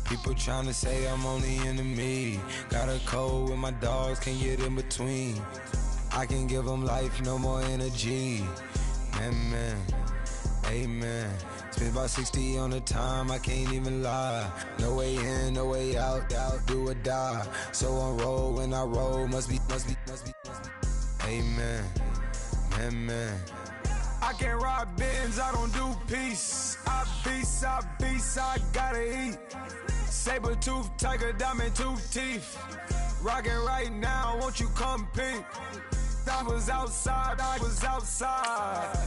People tryna say I'm on the enemy. Got a code with my dogs, can't get in between. I can give them life, no more energy. Man, amen. Spent about 60 on the time, I can't even lie. No way in, no way out, do or die. So on roll, when I roll, must be. Amen, man. I can't ride Benz, I don't do peace. I beast, I gotta eat. Saber tooth, tiger, diamond tooth teeth. Rockin' right now, won't you come peep? I was outside.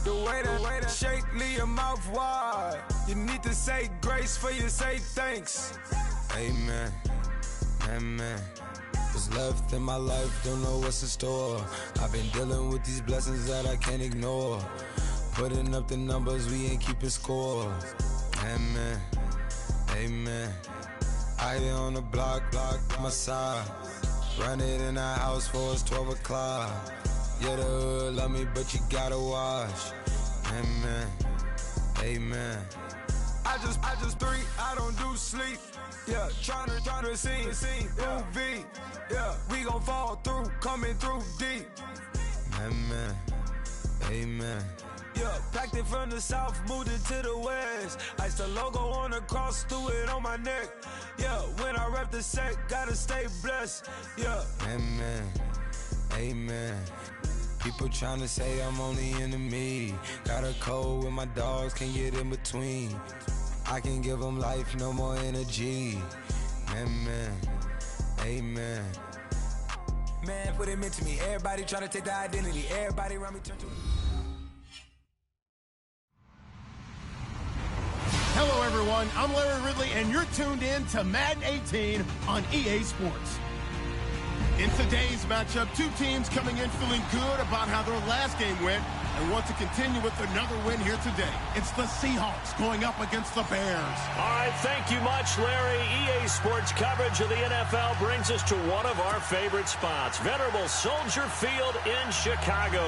The way that shake, leave your mouth wide. You need to say grace for you say thanks. Amen, what's left in my life, don't know what's in store. I've been dealing with these blessings that I can't ignore. Putting up the numbers, we ain't keeping score. Amen. I be on the block, my side. Run it in the house for it's 12 o'clock. Yeah, the hood love me, but you gotta watch. Amen. I just three, I don't do sleep. Yeah, tryna see UV. Yeah, we gon' fall through, coming through deep. Amen. Yeah, packed it from the south, moved it to the west. Iced the logo on the cross, threw it on my neck. Yeah, when I rep the set, gotta stay blessed. Yeah. Amen. People tryna say I'm on the enemy. Got a code with my dogs, can't get in between. I can give them life, no more energy. Amen. Man, what it meant to me. Everybody tryna take the identity. Everybody around me turn to. Hello, everyone. I'm Larry Ridley, and you're tuned in to Madden 18 on EA Sports. In today's matchup, two teams coming in feeling good about how their last game went and want to continue with another win here today. It's the Seahawks going up against the Bears. All right, thank you much, Larry. EA Sports coverage of the NFL brings us to one of our favorite spots, venerable Soldier Field in Chicago.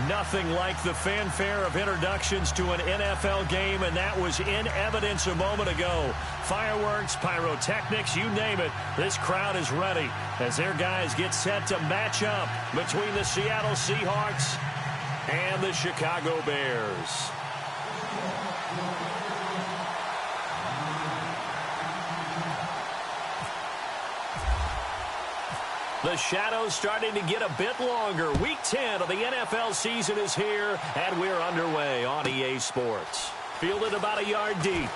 Nothing like the fanfare of introductions to an NFL game, and that was in evidence a moment ago. Fireworks, pyrotechnics, you name it. This crowd is ready as their guys get set to match up between the Seattle Seahawks and the Chicago Bears. The shadows starting to get a bit longer. Week 10 of the NFL season is here, and we're underway on EA Sports. Fielded about a yard deep.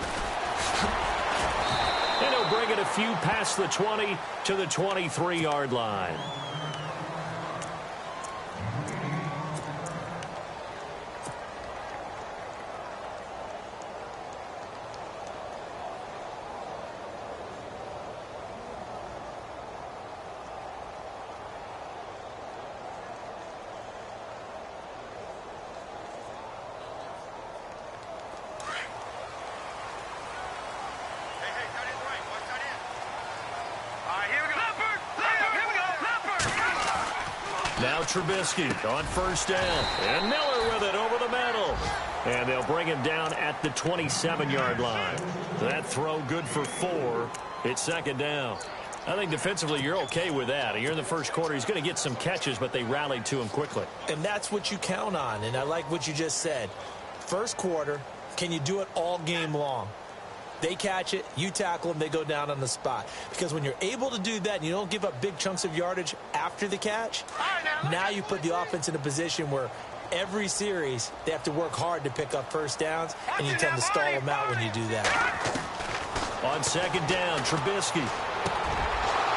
And he'll bring it a few past the 20 to the 23-yard line. Now Trubisky on first down. And Miller with it over the middle. And they'll bring him down at the 27-yard line. That throw good for 4. It's second down. I think defensively you're okay with that. You're in the first quarter. He's going to get some catches, but they rallied to him quickly. And that's what you count on. And I like what you just said. First quarter, can you do it all game long? They catch it, you tackle them, they go down on the spot. Because when you're able to do that and you don't give up big chunks of yardage after the catch, now you put the offense in a position where every series they have to work hard to pick up first downs, and you tend to stall them out when you do that. On second down, Trubisky.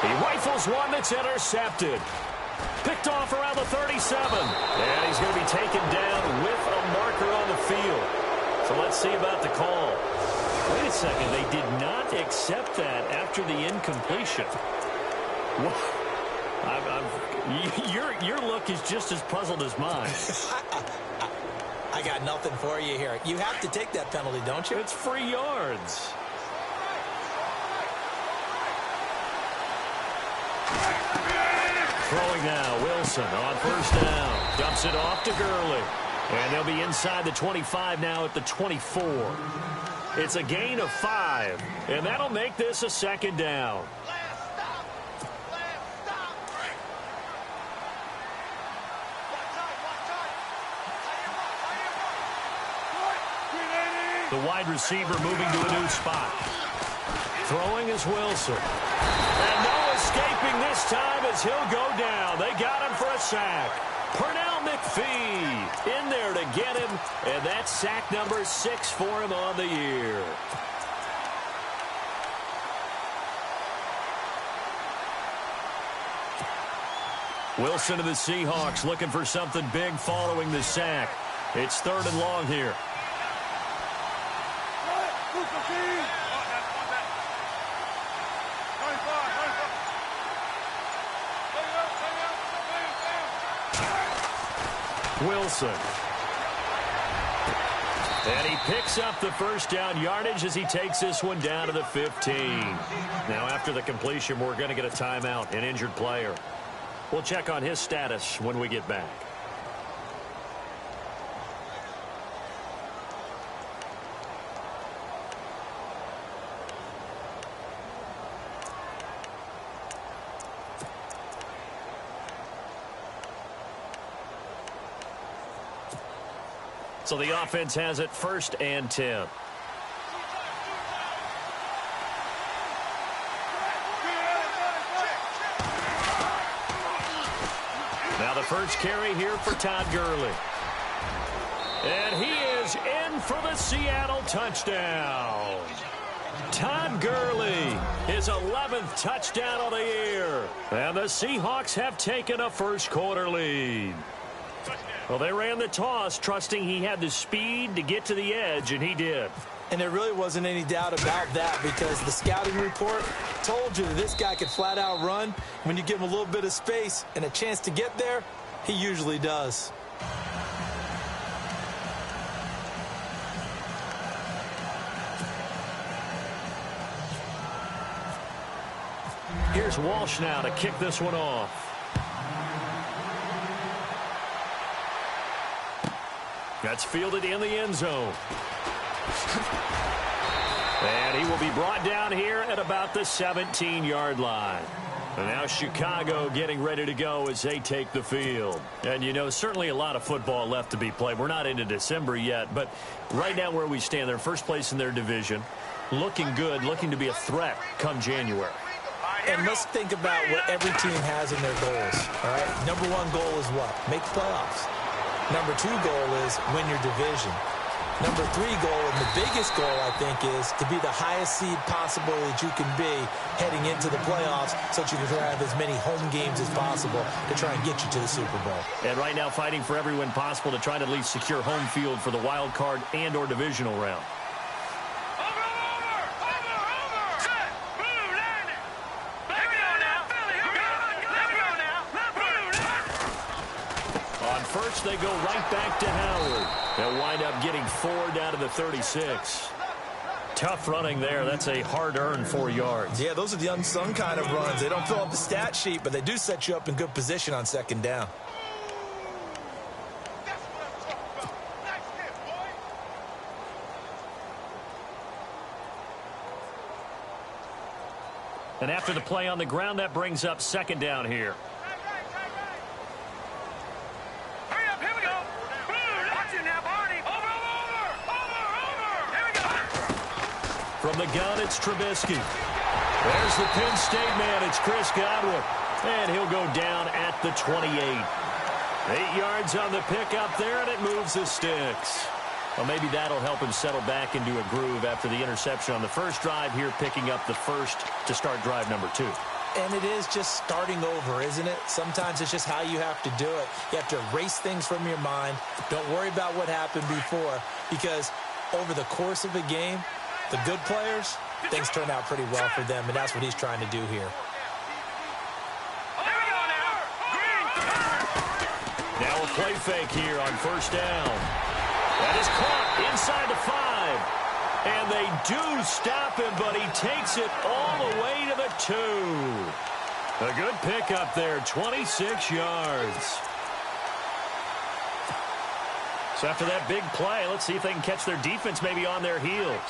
He rifles one that's intercepted. Picked off around the 37. And he's going to be taken down with a marker on the field. So let's see about the call. Wait a second, they did not accept that after the incompletion. Your look is just as puzzled as mine. I got nothing for you here. You have to take that penalty, don't you? It's free yards. Throwing now, Wilson on first down. Dumps it off to Gurley. And they'll be inside the 25 now at the 24. It's a gain of 5, and that'll make this a second down. The wide receiver moving to a new spot. Throwing is Wilson. And no escaping this time as he'll go down. They got him for a sack. Pernell McPhee in there to get him, and that's sack number 6 for him on the year. Wilson of the Seahawks looking for something big following the sack. It's 3rd and long here. Wilson. And he picks up the first down yardage as he takes this one down to the 15. Now after the completion, we're going to get a timeout, an injured player. We'll check on his status when we get back. So the offense has it 1st and 10. Now the first carry here for Todd Gurley. And he is in for the Seattle touchdown. Todd Gurley, his 11th touchdown of the year. And the Seahawks have taken a first-quarter lead. Well, they ran the toss, trusting he had the speed to get to the edge, and he did. And there really wasn't any doubt about that because the scouting report told you that this guy could flat out run. When you give him a little bit of space and a chance to get there, he usually does. Here's Walsh now to kick this one off. That's fielded in the end zone. And he will be brought down here at about the 17-yard line. And now Chicago getting ready to go as they take the field. And, you know, certainly a lot of football left to be played. We're not into December yet, but right now where we stand, they're first place in their division. Looking good, looking to be a threat come January. And let's think about what every team has in their goals, all right? Number 1 goal is what? Make the playoffs. Number 2 goal is win your division. Number 3 goal, and the biggest goal, I think, is to be the highest seed possible that you can be heading into the playoffs so that you can have as many home games as possible to try and get you to the Super Bowl. And right now fighting for every win possible to try to at least secure home field for the wild card and or divisional round. First, they go right back to Howard. They'll wind up getting 4 down to the 36. Tough running there. That's a hard-earned 4 yards. Yeah, those are the unsung kind of runs. They don't fill up the stat sheet, but they do set you up in good position on 2nd down. And after the play on the ground, that brings up 2nd down here. From the gun, it's Trubisky. There's the Penn State man. It's Chris Godwin. And he'll go down at the 28. 8 yards on the pickup there, and it moves the sticks. Well, maybe that'll help him settle back into a groove after the interception on the first drive here, picking up the first to start drive number 2. And it is just starting over, isn't it? Sometimes it's just how you have to do it. You have to erase things from your mind. Don't worry about what happened before, because over the course of a game, the good players, things turn out pretty well for them, and that's what he's trying to do here. Now a play fake here on first down. That is caught inside the 5. And they do stop him, but he takes it all the way to the 2. A good pickup there, 26 yards. So after that big play, let's see if they can catch their defense maybe on their heels.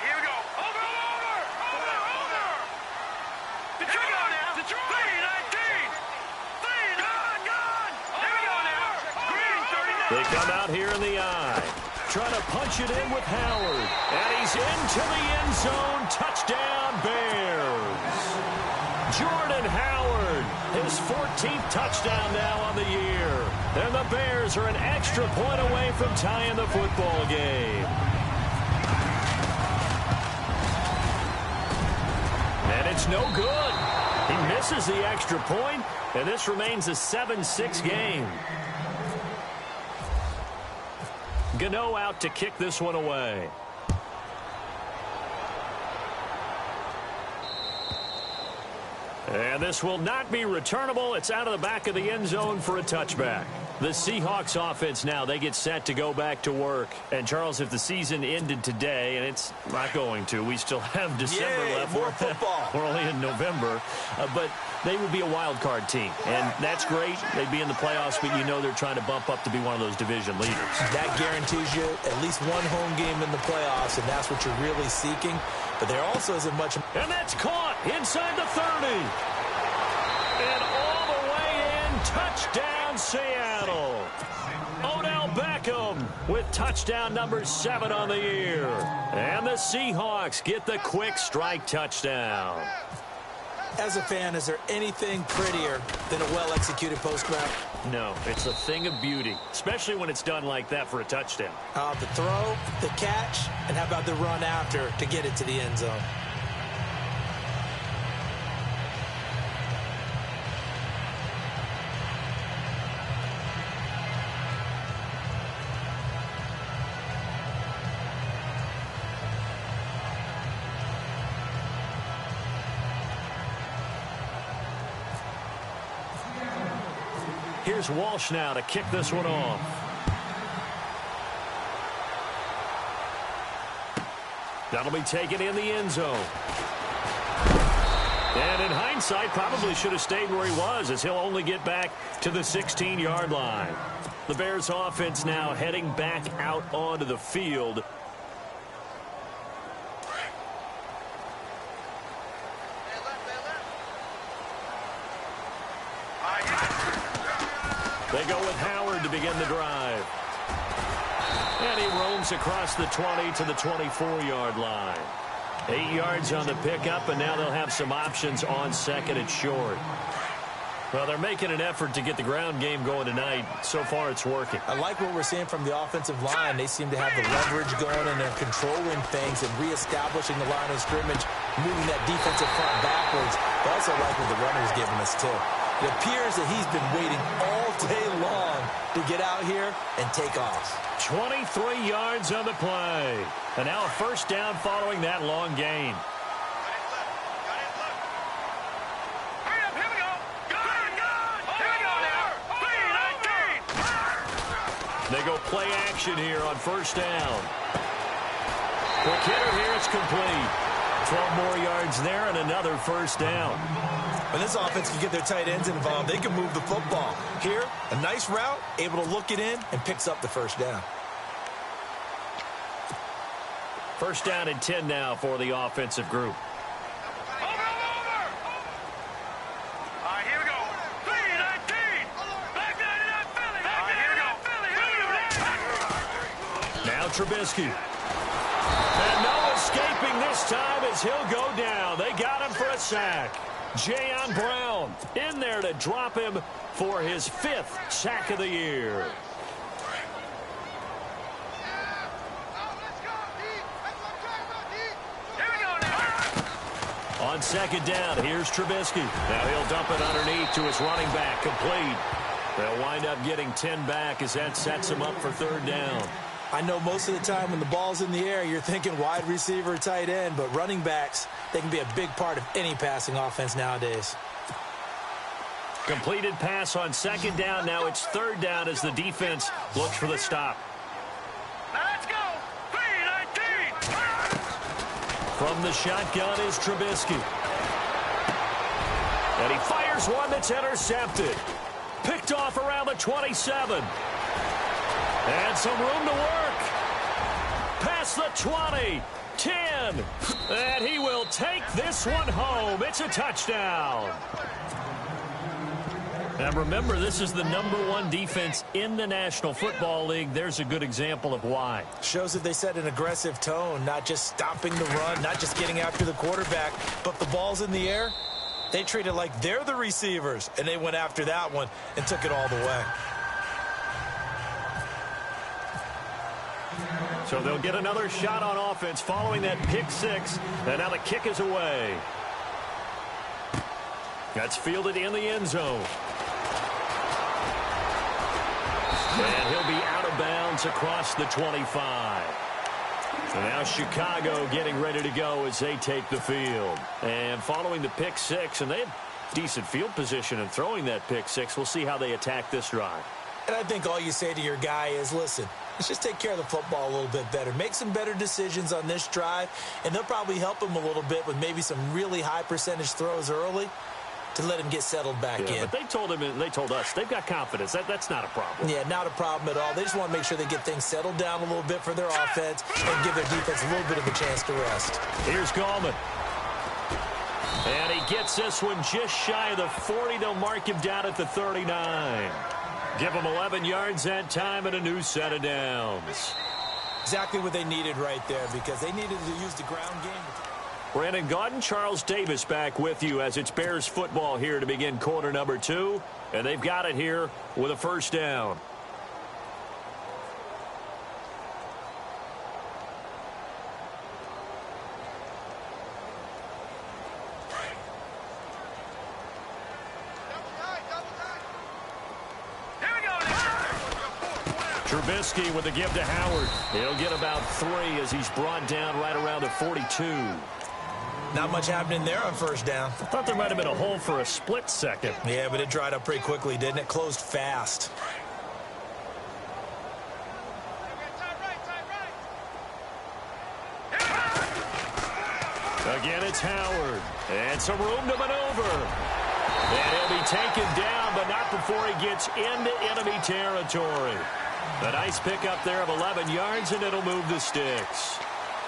Here we go. Over. Detroit now. Detroit. 3-19. Gone. Here we go now. Green, 39. They come out here in the eye. Trying to punch it in with Howard. And he's into the end zone. Touchdown, Bears. Jordan Howard, his 14th touchdown now on the year. And the Bears are an extra point away from tying the football game. And it's no good. He misses the extra point, and this remains a 7-6 game. Gano out to kick this one away. And this will not be returnable. It's out of the back of the end zone for a touchback. The Seahawks offense now, they get set to go back to work. And, Charles, if the season ended today, and it's not going to, we still have December left. More football. We're only in November. But they would be a wild card team. And that's great. They'd be in the playoffs, but you know they're trying to bump up to be one of those division leaders. That guarantees you at least one home game in the playoffs, and that's what you're really seeking. But there also isn't much. And that's caught inside the 30. And all the way in, touchdown Seattle. Odell Beckham with touchdown number 7 on the year. And the Seahawks get the quick strike touchdown. As a fan, is there anything prettier than a well-executed post-grab? No, it's a thing of beauty, especially when it's done like that for a touchdown. The throw, the catch, and how about the run after to get it to the end zone? Here's Walsh now to kick this one off. That'll be taken in the end zone. And in hindsight, probably should have stayed where he was, as he'll only get back to the 16-yard line. The Bears offense now heading back out onto the field. They go with Howard to begin the drive. And he roams across the 20 to the 24-yard line. 8 yards on the pickup, and now they'll have some options on second and short. Well, they're making an effort to get the ground game going tonight. So far, it's working. I like what we're seeing from the offensive line. They seem to have the leverage going, and they're controlling things and reestablishing the line of scrimmage, moving that defensive front backwards. I also like what the runner's giving us, too. It appears that he's been waiting all day long to get out here and take off. 23 yards on the play. And now a first down following that long gain. They go play action here on first down. Quick hitter here, it's complete. 12 more yards there and another first down. When this offense can get their tight ends involved, they can move the football. Here, a nice route, able to look it in, and picks up the first down. First down and 10 now for the offensive group. Here we go. 3-19. Back 99 Philly. Here we go. Now Trubisky. And no escaping this time as he'll go down. They got him for a sack. Jayon Brown in there to drop him for his 5th sack of the year. On second down, here's Trubisky. Now he'll dump it underneath to his running back, complete. They'll wind up getting 10 back as that sets him up for third down. I know most of the time when the ball's in the air, you're thinking wide receiver, tight end, but running backs, they can be a big part of any passing offense nowadays. Completed pass on second down. Now it's third down as the defense looks for the stop. Let's go. 3-19. From the shotgun is Trubisky. And he fires one that's intercepted. Picked off around the 27. And some room to work. Past the 20. 10. And he will take this one home. It's a touchdown. Now remember, this is the #1 defense in the National Football League. There's a good example of why. Shows that they set an aggressive tone, not just stopping the run, not just getting after the quarterback, but the ball's in the air. They treat it like they're the receivers, and they went after that one and took it all the way. So they'll get another shot on offense following that pick six. And now the kick is away. That's fielded in the end zone. And he'll be out of bounds across the 25. So now Chicago getting ready to go as they take the field. And following the pick six, and they had decent field position in throwing that pick six. We'll see how they attack this drive. And I think all you say to your guy is, listen, let's just take care of the football a little bit better. Make some better decisions on this drive, and they'll probably help him a little bit with maybe some really high percentage throws early to let him get settled back in. But they told him, and they told us, they've got confidence. That's not a problem. Yeah, not a problem at all. They just want to make sure they get things settled down a little bit for their offense and give their defense a little bit of a chance to rest. Here's Gallman. And he gets this one just shy of the 40. They'll mark him down at the 39. Give him 11 yards that time and a new set of downs. Exactly what they needed right there, because they needed to use the ground game. Brandon Gaudin, Charles Davis back with you as it's Bears football here to begin quarter number 2. And they've got it here with a first down. Trubisky with a give to Howard. He'll get about 3 as he's brought down right around the 42. Not much happening there on first down. I thought there might have been a hole for a split second. Yeah, but it dried up pretty quickly, didn't it? Closed fast. Again, it's Howard. And some room to maneuver. And he'll be taken down, but not before he gets into enemy territory. A nice pickup there of 11 yards, and it'll move the sticks.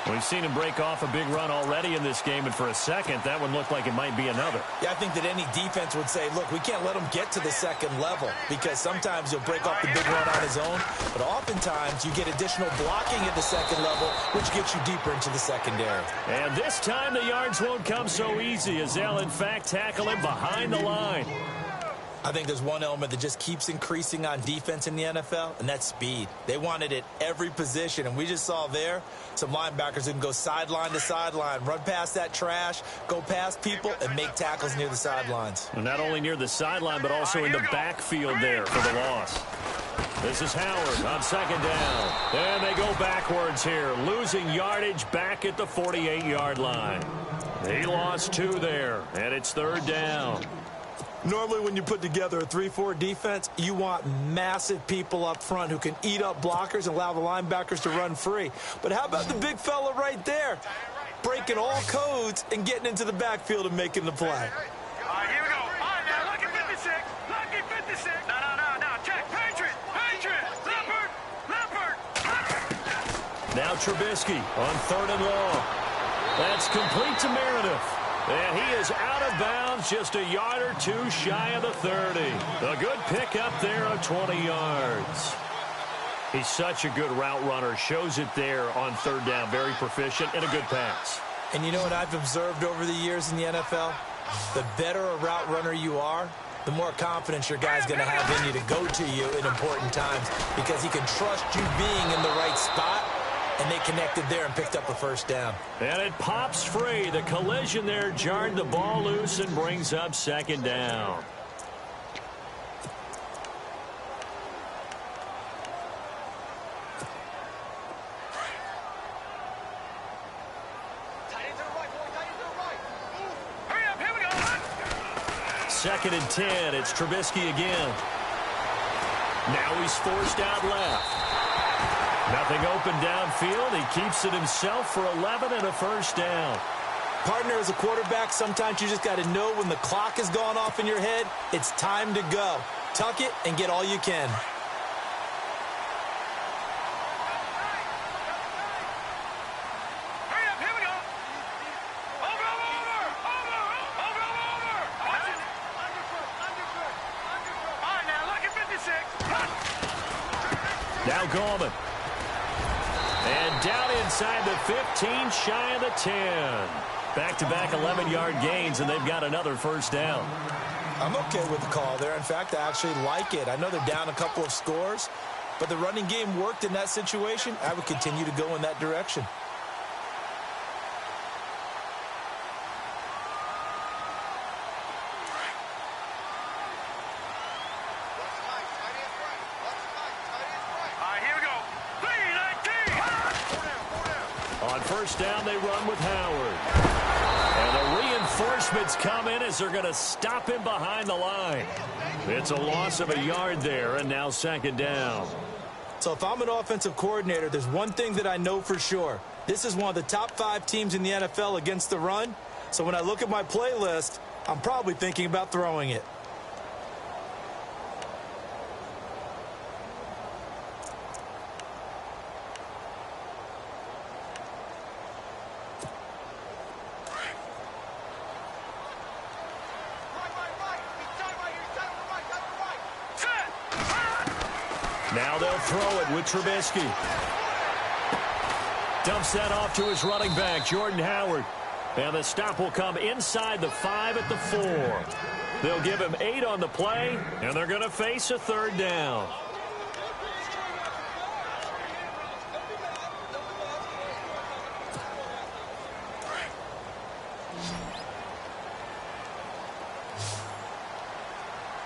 We've seen him break off a big run already in this game, and for a second, that one looked like it might be another. Yeah, I think that any defense would say, look, we can't let him get to the second level, because sometimes he'll break off the big run on his own, but oftentimes you get additional blocking at the second level, which gets you deeper into the secondary. And this time the yards won't come so easy, as they'll, in fact, tackle him behind the line. I think there's one element that just keeps increasing on defense in the NFL, and that's speed. They want it at every position, and we just saw there some linebackers who can go sideline to sideline, run past that trash, go past people, and make tackles near the sidelines. And not only near the sideline, but also in the backfield there for the loss. This is Howard on second down. And they go backwards here, losing yardage back at the 48-yard line. He lost 2 there, and it's third down. Normally when you put together a 3-4 defense, you want massive people up front who can eat up blockers and allow the linebackers to run free. But how about the big fella right there? Breaking all codes and getting into the backfield and making the play. All right, here we go. All right, now, lucky 56. Lucky 56. No. Check. Patriot. Leopard. Now Trubisky on third and long. That's complete to Meredith. And he is out of bounds, just a yard or 2 shy of the 30. A good pickup there of 20 yards. He's such a good route runner. Shows it there on third down. Very proficient and a good pass. And you know what I've observed over the years in the NFL? The better a route runner you are, the more confidence your guy's going to have in you to go to you in important times, because he can trust you being in the right spot. And they connected there and picked up a first down. And it pops free. The collision there jarred the ball loose and brings up second down. Hurry up, here we go. Second and 10. It's Trubisky again. Now he's forced out left. Nothing open downfield. He keeps it himself for 11 and a first down. Partner, as a quarterback, sometimes you just got to know when the clock has gone off in your head, it's time to go. Tuck it and get all you can. Hurry up, here we go. Over. Watch it. Underfoot. All right, now, look at 56. Now Gallman. And down inside the 15, shy of the 10. Back-to-back 11-yard gains, and they've got another first down. I'm okay with the call there. In fact, I actually like it. I know they're down a couple of scores, but the running game worked in that situation. I would continue to go in that direction. All right, here we go. 3-19. On first down, they run with Howard. And the reinforcements come in as they're going to stop him behind the line. It's a loss of a yard there, and now second down. So if I'm an offensive coordinator, there's one thing that I know for sure. This is one of the top 5 teams in the NFL against the run. So when I look at my playlist, I'm probably thinking about throwing it. Now they'll throw it with Trubisky. Dumps that off to his running back, Jordan Howard. And the stop will come inside the 5 at the 4. They'll give him 8 on the play, and they're going to face a third down.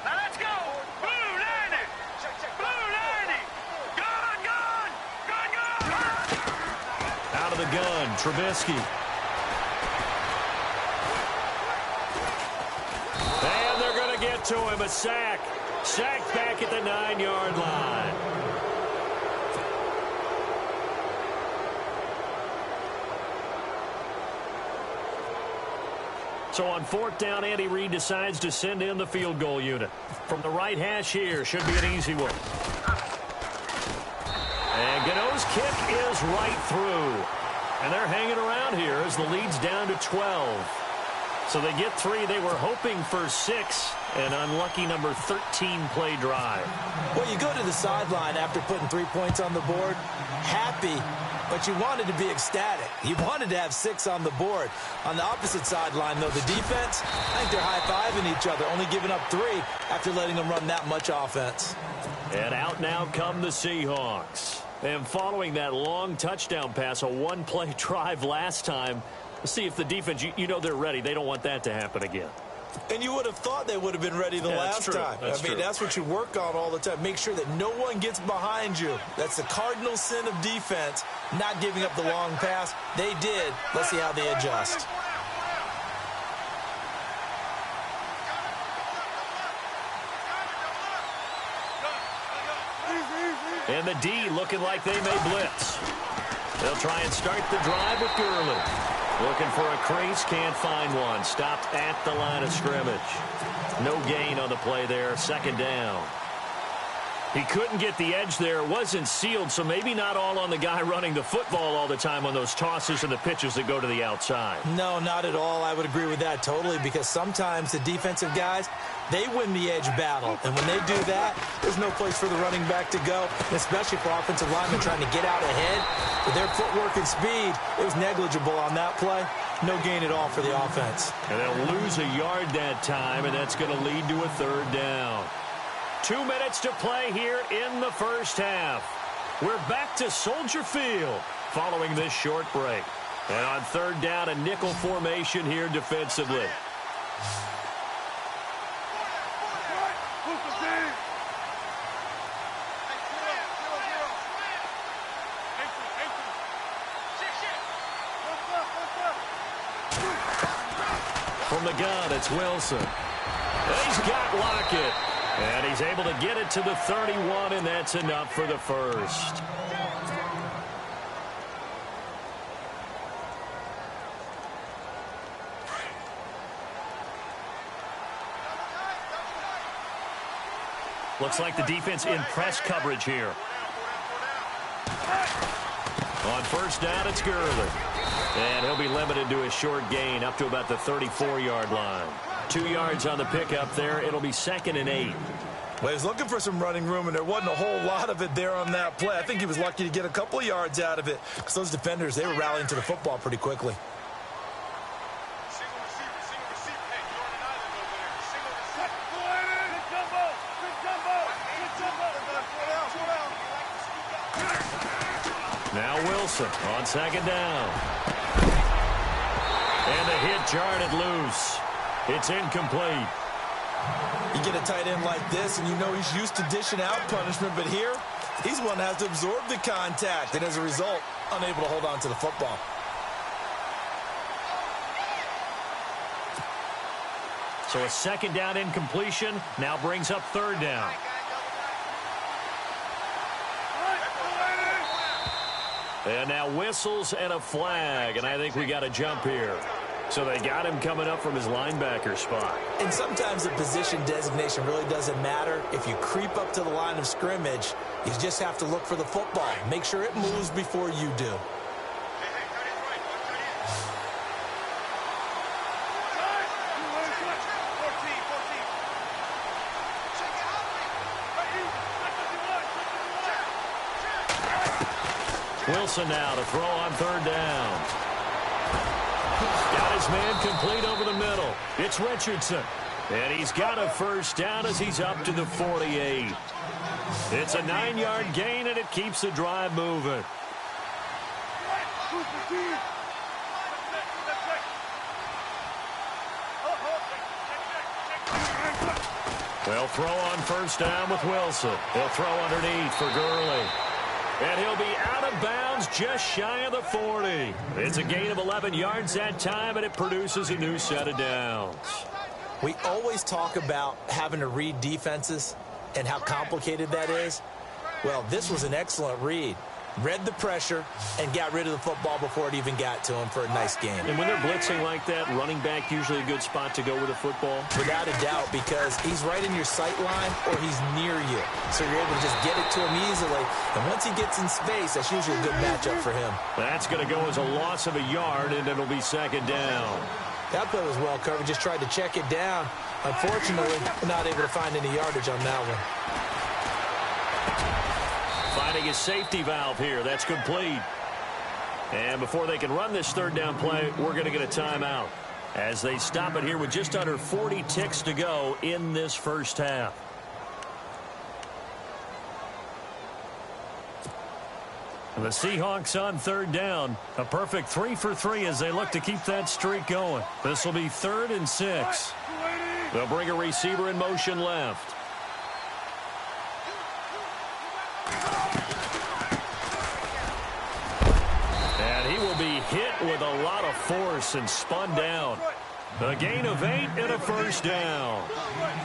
Now let's go. Blue 90. Blue 90. Gun. Out of the gun, Trubisky. And they're going to get to him, a sack. Sacked back at the 9-yard line. So on fourth down, Andy Reid decides to send in the field goal unit. From the right hash here, should be an easy one. And Gano's kick is right through. And they're hanging around here as the lead's down to 12. So they get 3. They were hoping for 6. An unlucky number 13 play drive. Well, you go to the sideline after putting 3 points on the board, happy, but you wanted to be ecstatic. You wanted to have 6 on the board. On the opposite sideline, though, the defense, I think they're high-fiving each other, only giving up 3 after letting them run that much offense. And out now come the Seahawks. And following that long touchdown pass, a one-play drive last time, let's see if the defense, you know they're ready. They don't want that to happen again. And you would have thought they would have been ready the last time. That's what you work on all the time. Make sure that no one gets behind you. That's the cardinal sin of defense, not giving up the long pass. They did. Let's see how they adjust. And the D looking like they may blitz. They'll try and start the drive with Gurley. Looking for a crease, can't find one. Stopped at the line of scrimmage. No gain on the play there, second down. He couldn't get the edge there. It wasn't sealed, so maybe not all on the guy running the football all the time on those tosses and the pitches that go to the outside. No, not at all. I would agree with that totally, because sometimes the defensive guys, they win the edge battle. And when they do that, there's no place for the running back to go, especially for offensive linemen trying to get out ahead. With their footwork and speed, it was negligible on that play. No gain at all for the offense. And they'll lose a yard that time, and that's going to lead to a third down. 2 minutes to play here in the first half. We're back to Soldier Field following this short break. And on third down, a nickel formation here defensively. From the gun, it's Wilson. He's got Lockett. And he's able to get it to the 31, and that's enough for the first. Looks like the defense in press coverage here. On first down, it's Gurley. And he'll be limited to a short gain up to about the 34-yard line. 2 yards on the pickup there. It'll be 2nd and 8. Well, he was looking for some running room, and there wasn't a whole lot of it there on that play. I think he was lucky to get a couple of yards out of it because those defenders, they were rallying to the football pretty quickly. Now Wilson on 2nd down. And the hit jarred it loose. It's incomplete. You get a tight end like this, and you know he's used to dishing out punishment, but here, he's one that has to absorb the contact, and as a result, unable to hold on to the football. So a 2nd down incompletion now brings up 3rd down. And now whistles and a flag, and I think we got a jump here. So they got him coming up from his linebacker spot. And sometimes the position designation really doesn't matter. If you creep up to the line of scrimmage, you just have to look for the football. Make sure it moves before you do. Wilson now to throw on 3rd down. Got his man complete over the middle. It's Richardson. And he's got a 1st down as he's up to the 48. It's a 9-yard gain, and it keeps the drive moving. They'll throw on 1st down with Wilson. He'll throw underneath for Gurley. And he'll be out of bounds just shy of the 40. It's a gain of 11 yards that time, and it produces a new set of downs. We always talk about having to read defenses and how complicated that is. Well, this was an excellent read. Read the pressure and got rid of the football before it even got to him for a nice game. And when they're blitzing like that, running back usually a good spot to go with the football? Without a doubt, because he's right in your sight line or he's near you. So you're able to just get it to him easily. And once he gets in space, that's usually a good matchup for him. That's going to go as a loss of a yard, and it'll be 2nd down. That play was well covered. Just tried to check it down. Unfortunately, not able to find any yardage on that one. Finding his safety valve here. That's complete. And before they can run this 3rd down play, we're going to get a timeout as they stop it here with just under 40 ticks to go in this first half. And the Seahawks on 3rd down. A perfect 3 for 3 as they look to keep that streak going. This will be 3rd and 6. They'll bring a receiver in motion left. And he will be hit with a lot of force and spun down. A gain of 8 and a 1st down.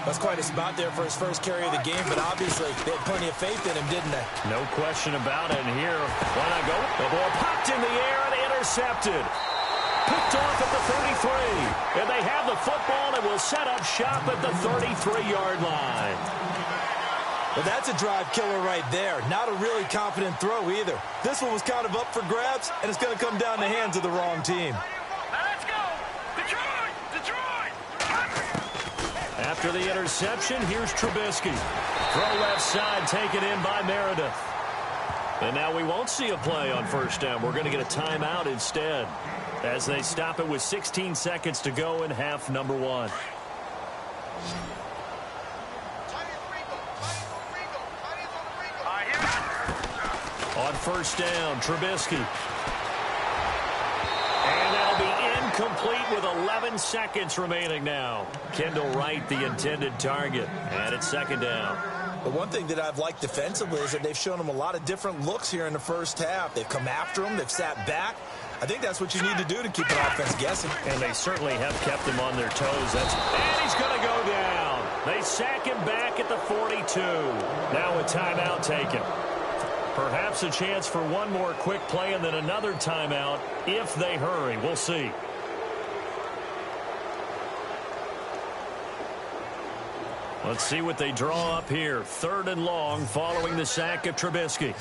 That's quite a spot there for his first carry of the game, but obviously they had plenty of faith in him, didn't they? No question about it. And here, why not go? The ball popped in the air and intercepted. Picked off at the 33. And they have the football and will set up shop at the 33-yard line. Well, that's a drive killer right there. Not a really confident throw either. This one was kind of up for grabs, and it's going to come down the hands of the wrong team. Let's go! Detroit! Detroit! After the interception, here's Trubisky. Throw left side, taken in by Meredith. And now we won't see a play on 1st down. We're going to get a timeout instead as they stop it with 16 seconds to go in half number 1. On 1st down, Trubisky. And that'll be incomplete with 11 seconds remaining now. Kendall Wright, the intended target. And it's 2nd down. The one thing that I've liked defensively is that they've shown him a lot of different looks here in the first half. They've come after him. They've sat back. I think that's what you need to do to keep an offense guessing. And they certainly have kept him on their toes. And he's going to go down. They sack him back at the 42. Now a timeout taken. Perhaps a chance for one more quick play and then another timeout if they hurry. We'll see. Let's see what they draw up here. 3rd and long following the sack of Trubisky.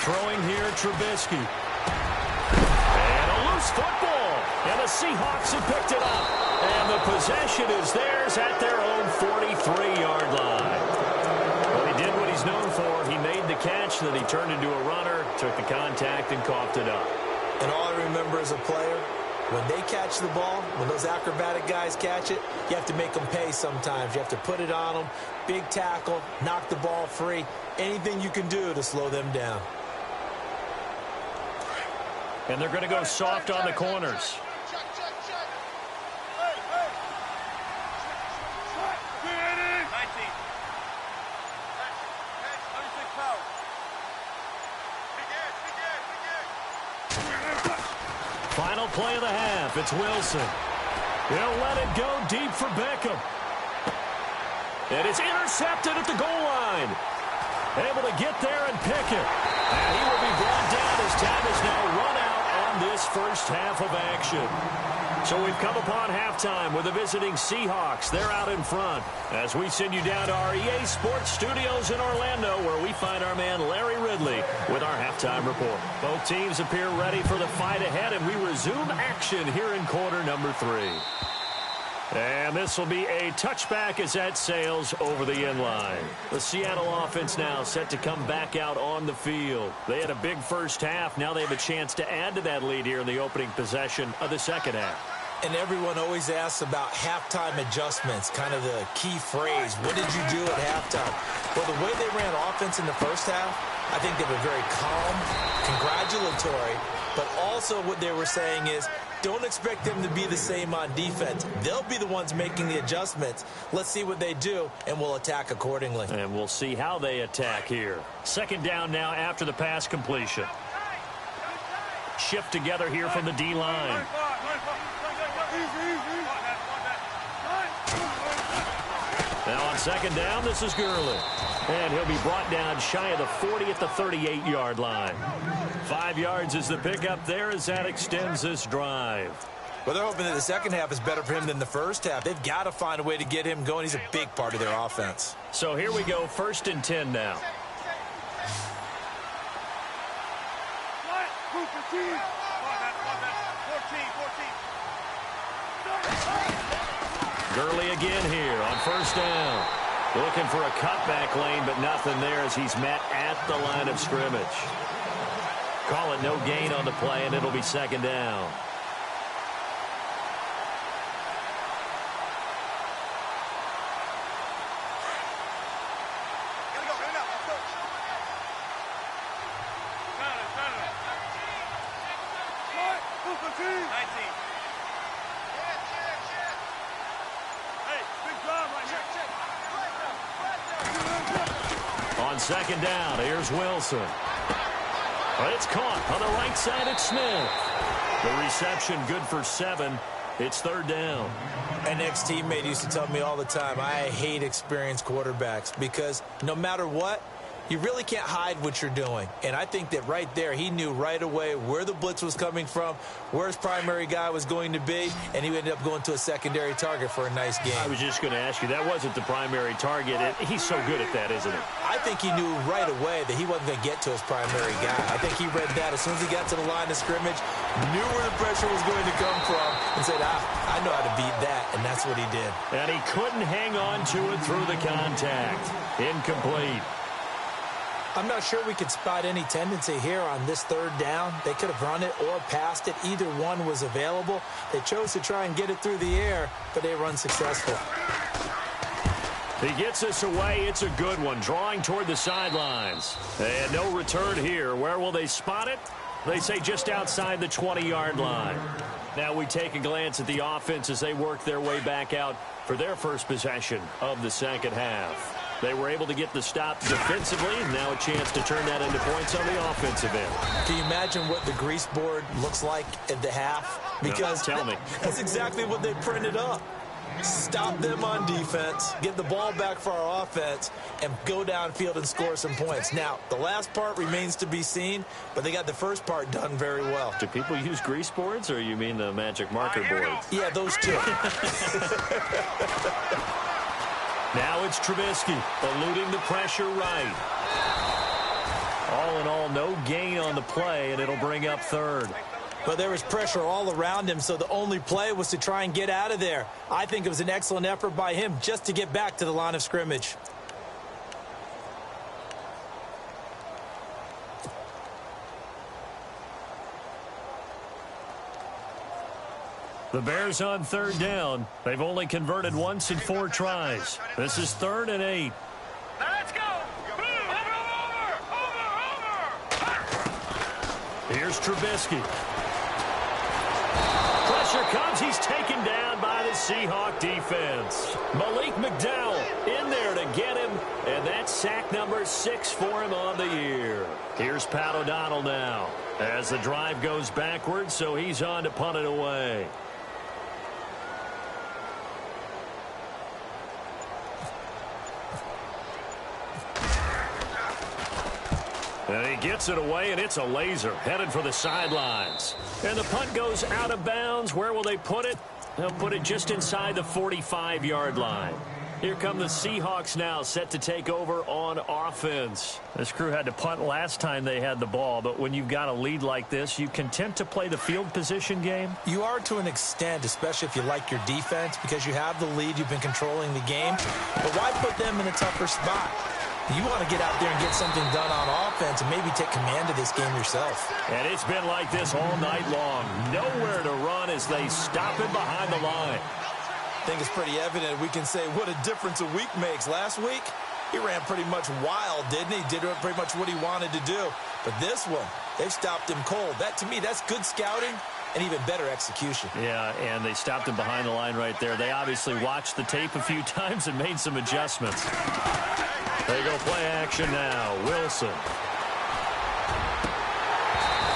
Throwing here, Trubisky. And a loose football. And the Seahawks have picked it up. And the possession is theirs at their own 43-yard line. Well, he did what he's known for. He made the catch, then he turned into a runner, took the contact, and coughed it up. And all I remember as a player, when they catch the ball, when those acrobatic guys catch it, you have to make them pay sometimes. You have to put it on them, big tackle, knock the ball free, anything you can do to slow them down. And they're going to go soft on the corners. Final play of the half. It's Wilson. He'll let it go deep for Beckham. And it's intercepted at the goal line. Able to get there and pick it. And he will be brought down as time is now run out on this first half of action. So we've come upon halftime with the visiting Seahawks. They're out in front as we send you down to our EA Sports Studios in Orlando, where we find our man Larry Ridley with our halftime report. Both teams appear ready for the fight ahead, and we resume action here in quarter number 3. And this will be a touchback as that sails over the end line. The Seattle offense now set to come back out on the field. They had a big first half. Now they have a chance to add to that lead here in the opening possession of the second half. And everyone always asks about halftime adjustments, kind of the key phrase. What did you do at halftime? Well, the way they ran offense in the first half, I think they were very calm, congratulatory, but also what they were saying is, don't expect them to be the same on defense. They'll be the ones making the adjustments. Let's see what they do, and we'll attack accordingly. And we'll see how they attack here. Second down now after the pass completion. Shift together here from the D-line. Now on second down, this is Gurley. And he'll be brought down shy of the 40 at the 38-yard line. 5 yards is the pickup there as that extends this drive. Well, they're hoping that the second half is better for him than the first half. They've got to find a way to get him going. He's a big part of their offense. So here we go, 1st and 10 now. Gurley again here on first down. Looking for a cutback lane, but nothing there as he's met at the line of scrimmage. Call it no gain on the play, and it'll be second down. On second down, here's Wilson. But it's caught on the right side at Smith. The reception good for 7. It's third down. An ex-teammate used to tell me all the time, I hate experienced quarterbacks because no matter what, you really can't hide what you're doing. And I think that right there, he knew right away where the blitz was coming from, where his primary guy was going to be, and he ended up going to a secondary target for a nice game. I was just going to ask you, that wasn't the primary target. He's so good at that, isn't he? I think he knew right away that he wasn't going to get to his primary guy. I think he read that as soon as he got to the line of scrimmage, knew where the pressure was going to come from, and said, I know how to beat that, and that's what he did. And he couldn't hang on to it through the contact. Incomplete. I'm not sure we could spot any tendency here on this third down. They could have run it or passed it. Either one was available. They chose to try and get it through the air, but they were unsuccessful. He gets us away. It's a good one. Drawing toward the sidelines. And no return here. Where will they spot it? They say just outside the 20-yard line. Now we take a glance at the offense as they work their way back out for their first possession of the second half. They were able to get the stop defensively. Now a chance to turn that into points on the offensive end. Can you imagine what the grease board looks like at the half? Because tell me. That's exactly what they printed up. Stop them on defense, get the ball back for our offense, and go downfield and score some points. Now, the last part remains to be seen, but they got the first part done very well. Do people use grease boards, or you mean the magic marker boards? Yeah, those two. Now it's Trubisky, eluding the pressure right. All in all, no gain on the play, and it'll bring up third. But there was pressure all around him, so the only play was to try and get out of there. I think it was an excellent effort by him just to get back to the line of scrimmage. The Bears on third down. They've only converted once in 4 tries. This is 3rd and 8. Now let's go. Over. Here's Trubisky. Pressure comes. He's taken down by the Seahawk defense. Malik McDowell in there to get him, and that's sack number 6 for him on the year. Here's Pat O'Donnell now as the drive goes backwards, so he's on to punt it away. And he gets it away, and it's a laser headed for the sidelines. And the punt goes out of bounds. Where will they put it? They'll put it just inside the 45-yard line. Here come the Seahawks now, set to take over on offense. This crew had to punt last time they had the ball, but when you've got a lead like this, you content to play the field position game? You are to an extent, especially if you like your defense, because you have the lead, you've been controlling the game. But why put them in a tougher spot? You want to get out there and get something done on offense and maybe take command of this game yourself. And it's been like this all night long. Nowhere to run as they stop him behind the line. I think it's pretty evident we can say what a difference a week makes. Last week, he ran pretty much wild, didn't he? Did pretty much what he wanted to do. But this one, they've stopped him cold. That, to me, that's good scouting and even better execution. Yeah, and they stopped him behind the line right there. They obviously watched the tape a few times and made some adjustments. They go play action now. Wilson.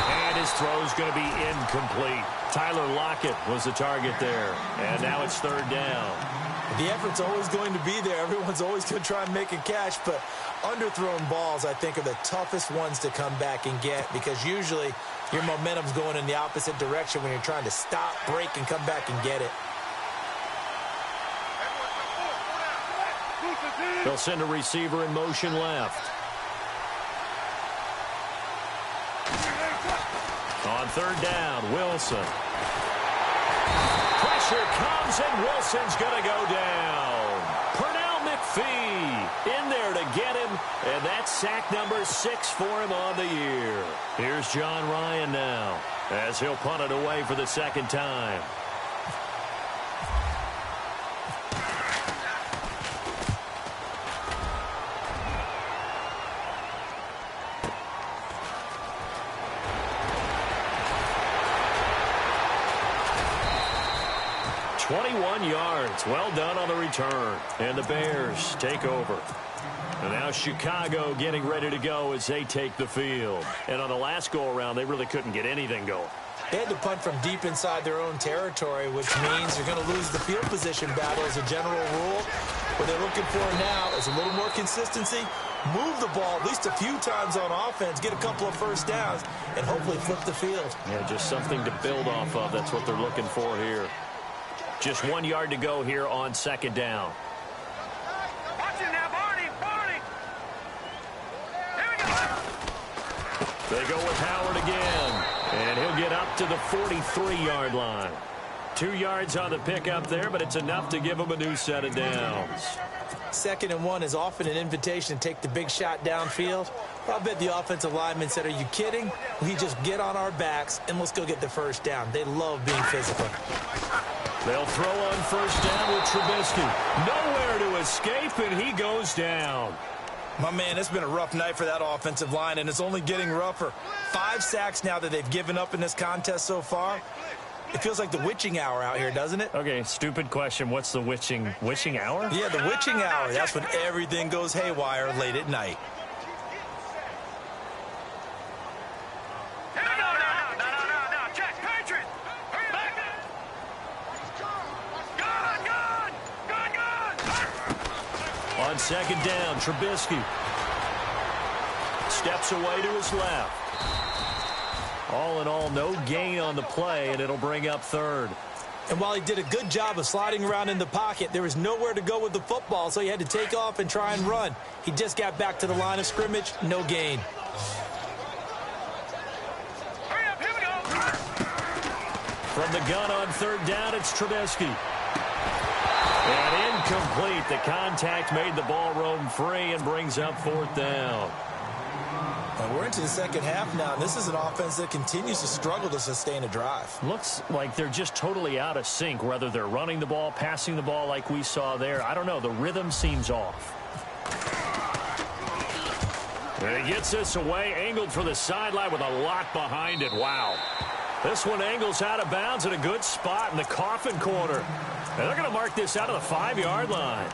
And his throw's going to be incomplete. Tyler Lockett was the target there. And now it's 3rd down. The effort's always going to be there. Everyone's always going to try and make a catch, but underthrown balls, I think, are the toughest ones to come back and get because usually your momentum's going in the opposite direction when you're trying to stop, break, and come back and get it. They'll send a receiver in motion left. On 3rd down, Wilson. Pressure comes, and Wilson's going to go down. Pernell McPhee in there to get him, and that's sack number 6 for him on the year. Here's John Ryan now as he'll punt it away for the 2nd time. Yards. Well done on the return. And the Bears take over. And now Chicago getting ready to go as they take the field. And on the last go-around, they really couldn't get anything going. They had to punt from deep inside their own territory, which means they're going to lose the field position battle as a general rule. What they're looking for now is a little more consistency, move the ball at least a few times on offense, get a couple of first downs, and hopefully flip the field. Yeah, just something to build off of. That's what they're looking for here. Just 1 yard to go here on 2nd down. Watch it now, Barney. Here we go. They go with Howard again. And he'll get up to the 43-yard line. 2 yards on the pickup there, but it's enough to give him a new set of downs. 2nd and 1 is often an invitation to take the big shot downfield. I bet the offensive lineman said, are you kidding? We just get on our backs and let's go get the first down. They love being physical. They'll throw on 1st down with Trubisky. Nowhere to escape, and he goes down. My man, it's been a rough night for that offensive line, and it's only getting rougher. 5 sacks now that they've given up in this contest so far. It feels like the witching hour out here, doesn't it? Okay, stupid question. What's the witching hour? Yeah, the witching hour. That's when everything goes haywire late at night. No, Jack, Patriot. Hurry back. Good. On second down, Trubisky steps away to his left. All in all, no gain on the play, and it'll bring up third. And while he did a good job of sliding around in the pocket, there was nowhere to go with the football, so he had to take off and try and run. He just got back to the line of scrimmage, no gain. Hurry up, here we go. From the gun on third down, it's Trubisky. And incomplete. The contact made the ball roam free and brings up fourth down. And we're into the second half now, and this is an offense that continues to struggle to sustain a drive. Looks like they're just totally out of sync, whether they're running the ball, passing the ball like we saw there. I don't know. The rhythm seems off. And he gets this away, angled for the sideline with a lot behind it. Wow. This one angles out of bounds at a good spot in the coffin corner. And they're going to mark this out of the 5-yard line.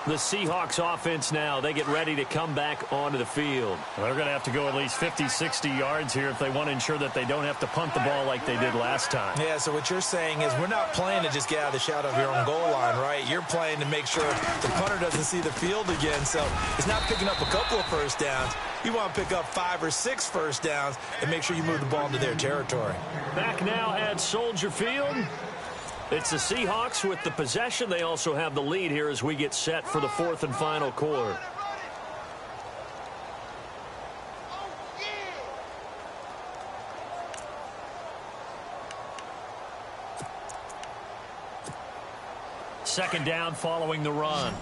The Seahawks offense now, they get ready to come back onto the field. They're going to have to go at least 50, 60 yards here if they want to ensure that they don't have to punt the ball like they did last time. Yeah, so what you're saying is we're not playing to just get out of the shadow of your own goal line, right? You're playing to make sure the punter doesn't see the field again. So it's not picking up a couple of first downs. You want to pick up 5 or 6 first downs and make sure you move the ball into their territory. Back now at Soldier Field. It's the Seahawks with the possession. They also have the lead here as we get set for the fourth and final quarter. Second down following the run.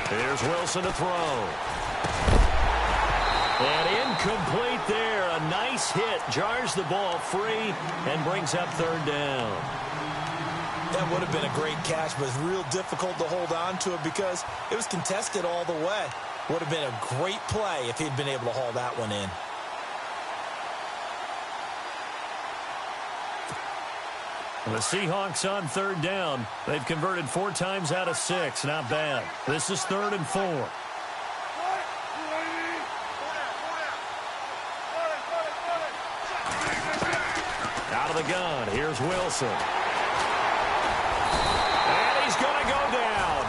Here's Wilson to throw. And incomplete there. A nice hit. Jars the ball free and brings up third down. That would have been a great catch, but it's real difficult to hold on to it because it was contested all the way. Would have been a great play if he'd been able to haul that one in. The Seahawks on third down. They've converted 4 times out of 6. Not bad. This is 3rd and 4. Out of the gun. Here's Wilson. And he's going to go down.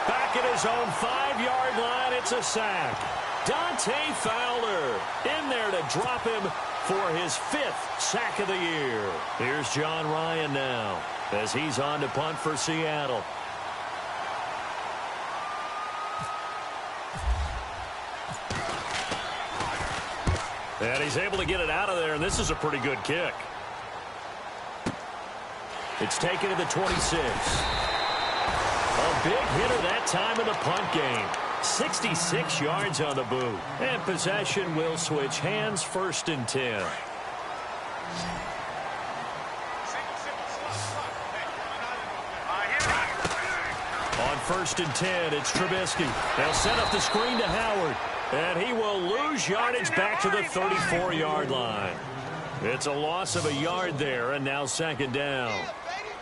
Back at his own 5-yard line. It's a sack. Dante Fowler in there to drop him for his 5th sack of the year. Here's John Ryan now as he's on to punt for Seattle. And he's able to get it out of there, and this is a pretty good kick. It's taken to the 26. A big hitter that time in the punt game. 66 yards on the boot. And possession will switch hands, 1st and 10. On 1st and 10, it's Trubisky. They'll set up the screen to Howard. And he will lose yardage back to the 34-yard line. It's a loss of a yard there, and now 2nd down.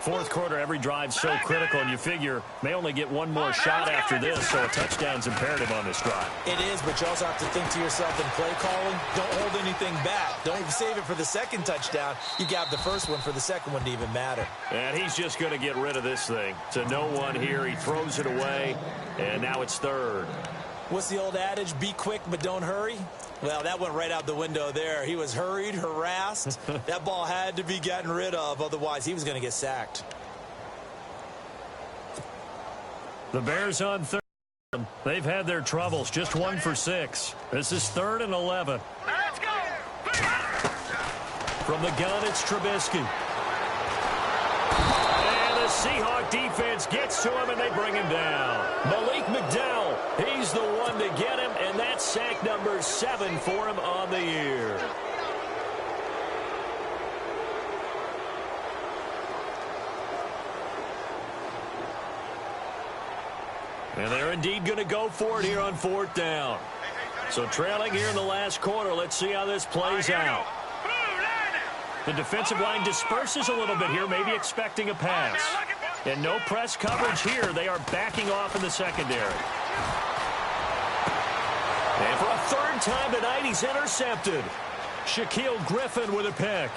4th quarter, every drive so critical, and you figure may only get one more shot after this, so a touchdown's imperative on this drive. It is, but you also have to think to yourself in play calling, don't hold anything back. Don't even save it for the 2nd touchdown. You got the 1st one for the 2nd one to even matter. And he's just going to get rid of this thing. To no one here. He throws it away, and now it's 3rd. What's the old adage? Be quick, but don't hurry. Well, that went right out the window there. He was hurried, harassed. That ball had to be gotten rid of. Otherwise, he was going to get sacked. The Bears on 3rd. They've had their troubles. Just 1 for 6. This is 3rd and 11. Let's go. From the gun, it's Trubisky. And the Seahawk defense gets to him, and they bring him down. Malik McDowell, he's the one to get him, and that's sack number 7 for him on the year. And they're indeed going to go for it here on 4th down. So trailing here in the last quarter, let's see how this plays out. The defensive line disperses a little bit here, maybe expecting a pass. And no press coverage here. They are backing off in the secondary. And for a 3rd time tonight, he's intercepted. Shaquille Griffin with a pick.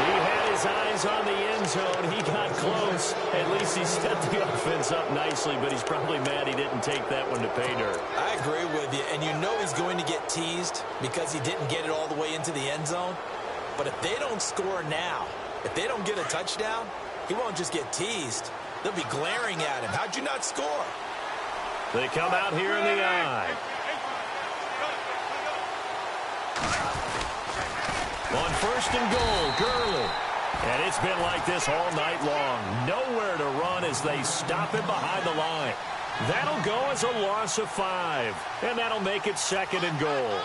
He had his eyes on the end zone. He got close. At least he set the offense up nicely, but he's probably mad he didn't take that one to pay dirt. I agree with you, and you know he's going to get teased because he didn't get it all the way into the end zone. But if they don't score now, if they don't get a touchdown, he won't just get teased. They'll be glaring at him. How'd you not score? They come out here in the eye. On first and goal, Gurley. And it's been like this all night long. Nowhere to run as they stop him behind the line. That'll go as a loss of 5. And that'll make it second and goal.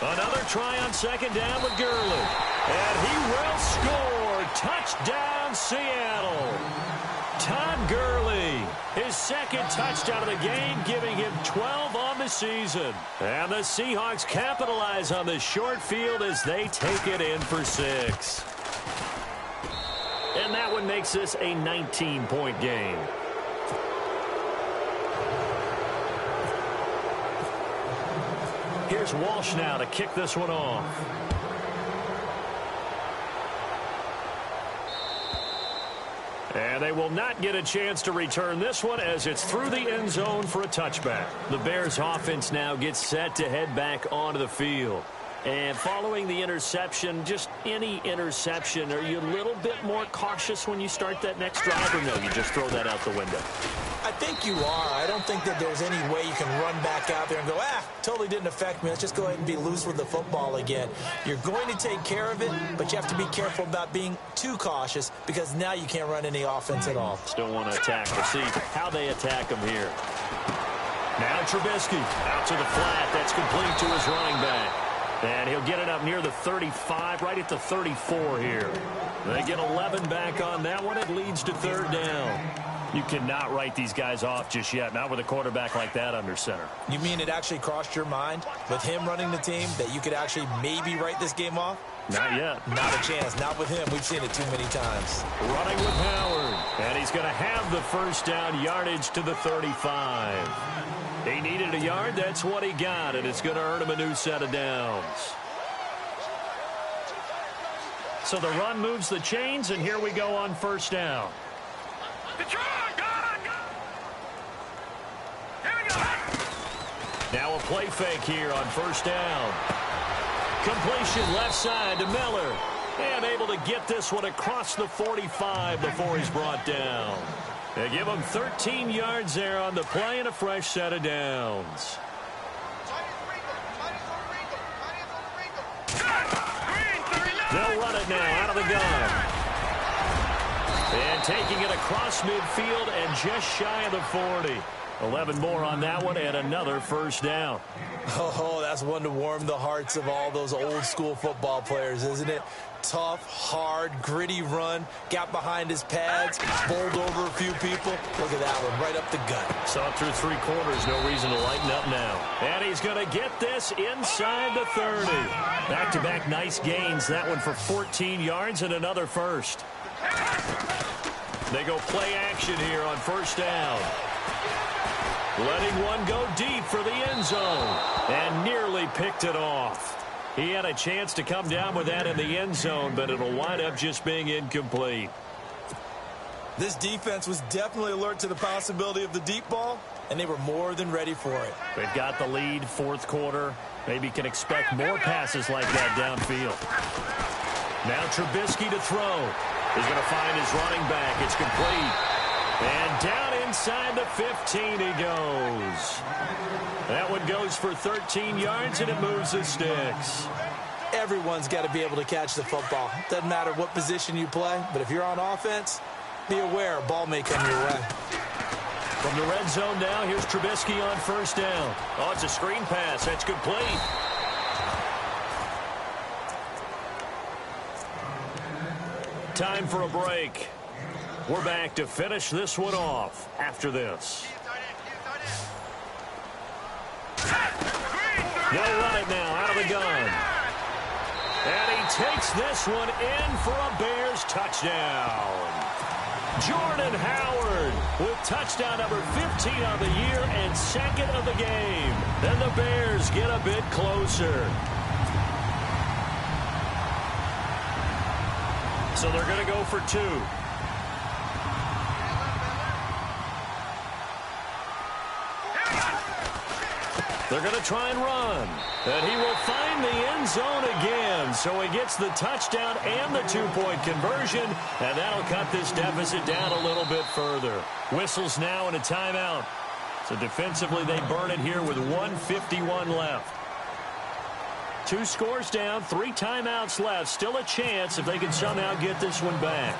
Another try on second down with Gurley. And he will score. Touchdown, Seattle. Todd Gurley, his second touchdown of the game, giving him 12 on the season. And the Seahawks capitalize on the short field as they take it in for 6. And that one makes this a 19-point game. Here's Walsh now to kick this one off. And they will not get a chance to return this one as it's through the end zone for a touchback. The Bears offense now gets set to head back onto the field. And following the interception, just any interception, are you a little bit more cautious when you start that next drive, or no, you just throw that out the window? I think you are. I don't think that there's any way you can run back out there and go, totally didn't affect me. Let's just go ahead and be loose with the football again. You're going to take care of it, but you have to be careful about being too cautious because now you can't run any offense at all. Still want to attack. We'll see how they attack him here. Now Trubisky out to the flat. That's complete to his running back. And he'll get it up near the 35, right at the 34 here. They get 11 back on that one. It leads to third down. You cannot write these guys off just yet, not with a quarterback like that under center. You mean it actually crossed your mind with him running the team that you could actually maybe write this game off? Not yet. Not a chance. Not with him. We've seen it too many times. Running with Howard. And he's going to have the first down yardage to the 35. He needed a yard. That's what he got. And it's going to earn him a new set of downs. So the run moves the chains, and here we go on first down. Now a play fake here on first down. Completion left side to Miller. And able to get this one across the 45 before he's brought down. They give him 13 yards there on the play and a fresh set of downs. They'll run it now out of the gun. And taking it across midfield and just shy of the 40. 11 more on that one and another first down. Oh, that's one to warm the hearts of all those old school football players, isn't it? Tough, hard, gritty run. Got behind his pads, bowled over a few people. Look at that one, right up the gut. Saw it through 3 quarters. No reason to lighten up now. And he's going to get this inside the 30. Back-to-back nice gains. That one for 14 yards and another first. They go play action here on first down. Letting one go deep for the end zone. And nearly picked it off. He had a chance to come down with that in the end zone, but it'll wind up just being incomplete. This defense was definitely alert to the possibility of the deep ball, and they were more than ready for it. They've got the lead, fourth quarter. Maybe can expect more passes like that downfield. Now Trubisky to throw. He's going to find his running back. It's complete. And down inside the 15 he goes. That one goes for 13 yards, and it moves the sticks. Everyone's got to be able to catch the football. Doesn't matter what position you play, but if you're on offense, be aware a ball may come your way. From the red zone now, here's Trubisky on first down. Oh, it's a screen pass. That's complete. Time for a break. We're back to finish this one off after this. They'll run it now out of the gun. And he takes this one in for a Bears touchdown. Jordan Howard with touchdown number 15 of the year and second of the game. And the Bears get a bit closer. So they're going to go for two. They're going to try and run. And he will find the end zone again. So he gets the touchdown and the two-point conversion. And that'll cut this deficit down a little bit further. Whistles now and a timeout. So defensively they burn it here with 1:51 left. 2 scores down, 3 timeouts left. Still a chance if they can somehow get this one back.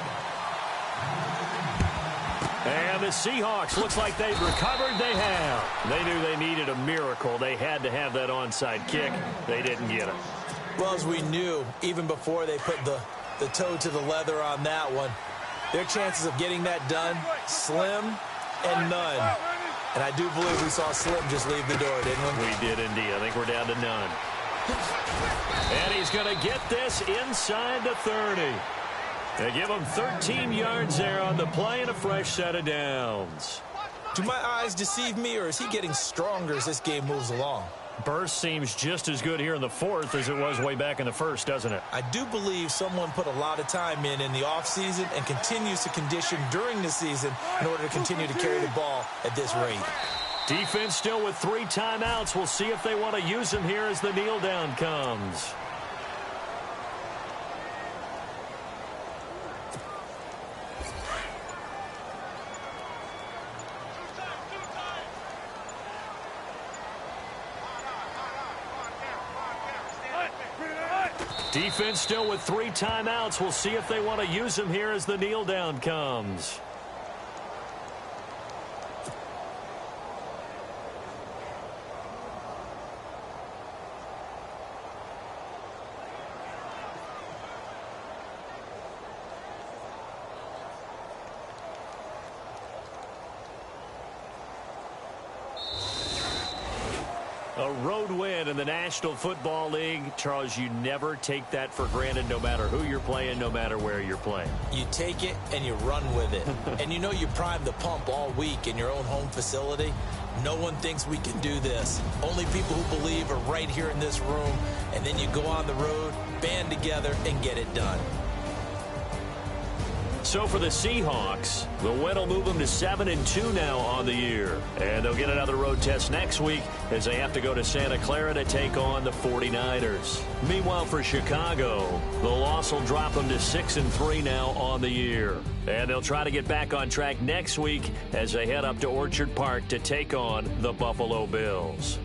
And the Seahawks, looks like they've recovered. They have. They knew they needed a miracle. They had to have that onside kick. They didn't get it. Well, as we knew, even before they put the toe to the leather on that one, their chances of getting that done, slim and none. And I do believe we saw Slim just leave the door, didn't we? We did indeed. I think we're down to none. And he's going to get this inside the 30. They give him 13 yards there on the play and a fresh set of downs. Do my eyes deceive me, or is he getting stronger as this game moves along? Burst seems just as good here in the fourth as it was way back in the first, doesn't it? I do believe someone put a lot of time in the offseason and continues to condition during the season in order to continue to carry the ball at this rate. Defense still with 3 timeouts. We'll see if they want to use them here as the kneel down comes. Defense still with 3 timeouts. We'll see if they want to use them here as the kneel down comes. A road win in the National Football League. Charles, you never take that for granted, no matter who you're playing, no matter where you're playing. You take it and you run with it. And you know you primed the pump all week in your own home facility. No one thinks we can do this. Only people who believe are right here in this room. And then you go on the road, band together, and get it done. So for the Seahawks, the win will move them to 7-2 now on the year. And they'll get another road test next week as they have to go to Santa Clara to take on the 49ers. Meanwhile, for Chicago, the loss will drop them to 6-3 now on the year. And they'll try to get back on track next week as they head up to Orchard Park to take on the Buffalo Bills.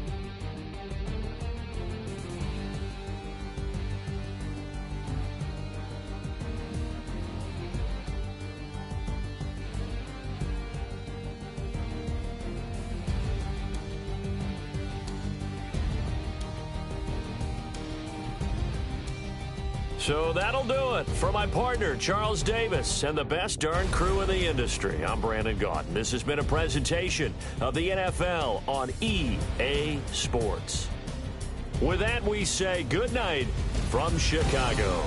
So that'll do it. For my partner, Charles Davis, and the best darn crew in the industry, I'm Brandon Gaudin. This has been a presentation of the NFL on EA Sports. With that, we say good night from Chicago.